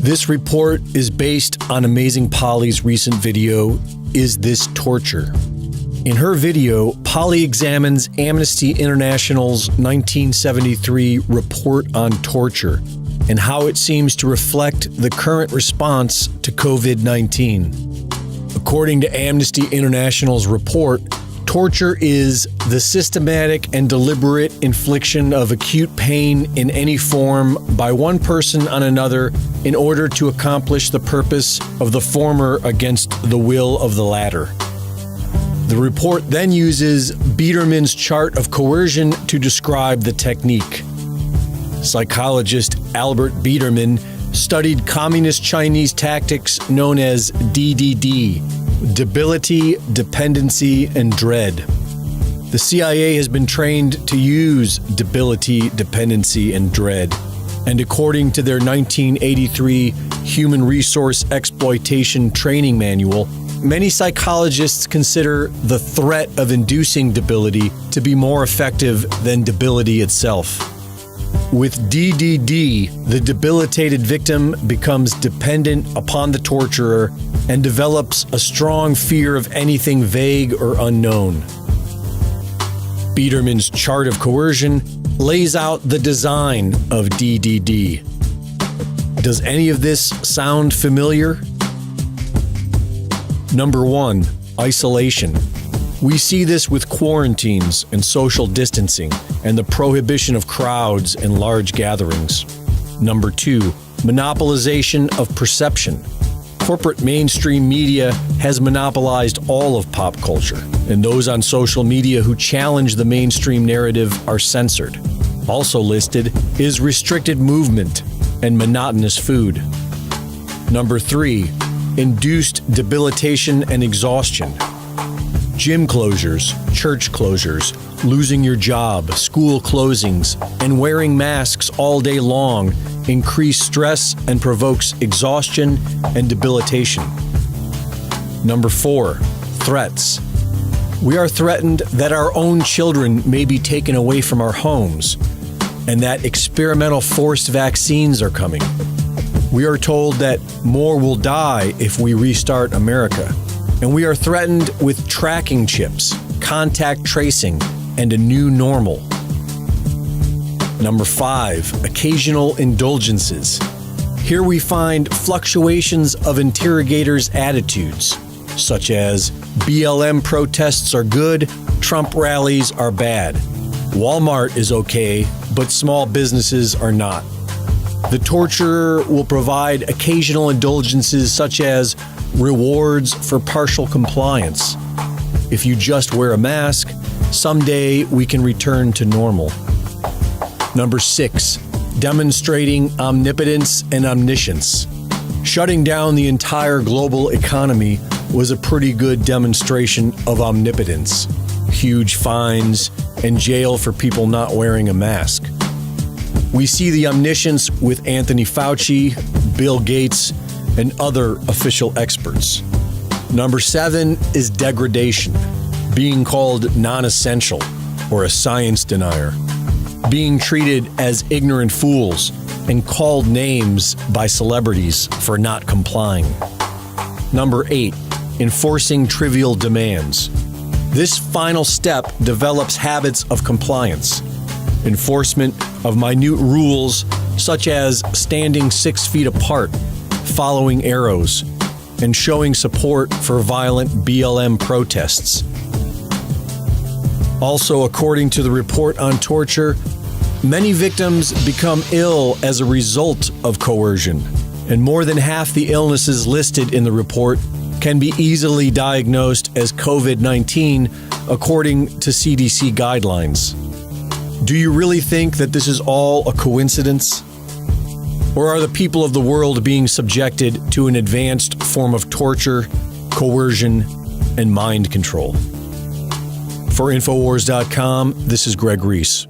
This report is based on Amazing Polly's recent video, Is This Torture? In her video, Polly examines Amnesty International's 1973 report on torture and how it seems to reflect the current response to COVID-19. According to Amnesty International's report, torture is the systematic and deliberate infliction of acute pain in any form by one person on another in order to accomplish the purpose of the former against the will of the latter. The report then uses Biederman's chart of coercion to describe the technique. Psychologist Albert Biederman studied communist Chinese tactics known as DDD, debility, dependency, and dread. The CIA has been trained to use debility, dependency, and dread. And according to their 1983 Human Resource Exploitation Training Manual, many psychologists consider the threat of inducing debility to be more effective than debility itself. With DDD, the debilitated victim becomes dependent upon the torturer and develops a strong fear of anything vague or unknown. Biederman's chart of coercion lays out the design of DDD. Does any of this sound familiar? Number 1, isolation. We see this with quarantines and social distancing and the prohibition of crowds and large gatherings. Number 2, monopolization of perception. Corporate mainstream media has monopolized all of pop culture, and those on social media who challenge the mainstream narrative are censored. Also listed is restricted movement and monotonous food. Number 3, induced debilitation and exhaustion. Gym closures, church closures, losing your job, school closings, and wearing masks all day long increase stress and provokes exhaustion and debilitation. Number 4, threats. We are threatened that our own children may be taken away from our homes and that experimental forced vaccines are coming. We are told that more will die if we restart America. And we are threatened with tracking chips, contact tracing, and a new normal. Number 5, occasional indulgences. Here we find fluctuations of interrogators' attitudes, such as BLM protests are good, Trump rallies are bad. Walmart is okay, but small businesses are not. The torturer will provide occasional indulgences such as rewards for partial compliance. If you just wear a mask, someday we can return to normal. Number 6, demonstrating omnipotence and omniscience. Shutting down the entire global economy was a pretty good demonstration of omnipotence. Huge fines and jail for people not wearing a mask. We see the omniscience with Anthony Fauci, Bill Gates, and other official experts. Number 7 is degradation, being called non-essential or a science denier, being treated as ignorant fools and called names by celebrities for not complying. Number 8, enforcing trivial demands. This final step develops habits of compliance. Enforcement of minute rules such as standing 6 feet apart, following arrows, and showing support for violent BLM protests. Also, according to the report on torture, many victims become ill as a result of coercion, and more than half the illnesses listed in the report can be easily diagnosed as COVID-19 according to CDC guidelines. Do you really think that this is all a coincidence? Or are the people of the world being subjected to an advanced form of torture, coercion, and mind control? For Infowars.com, this is Greg Reese.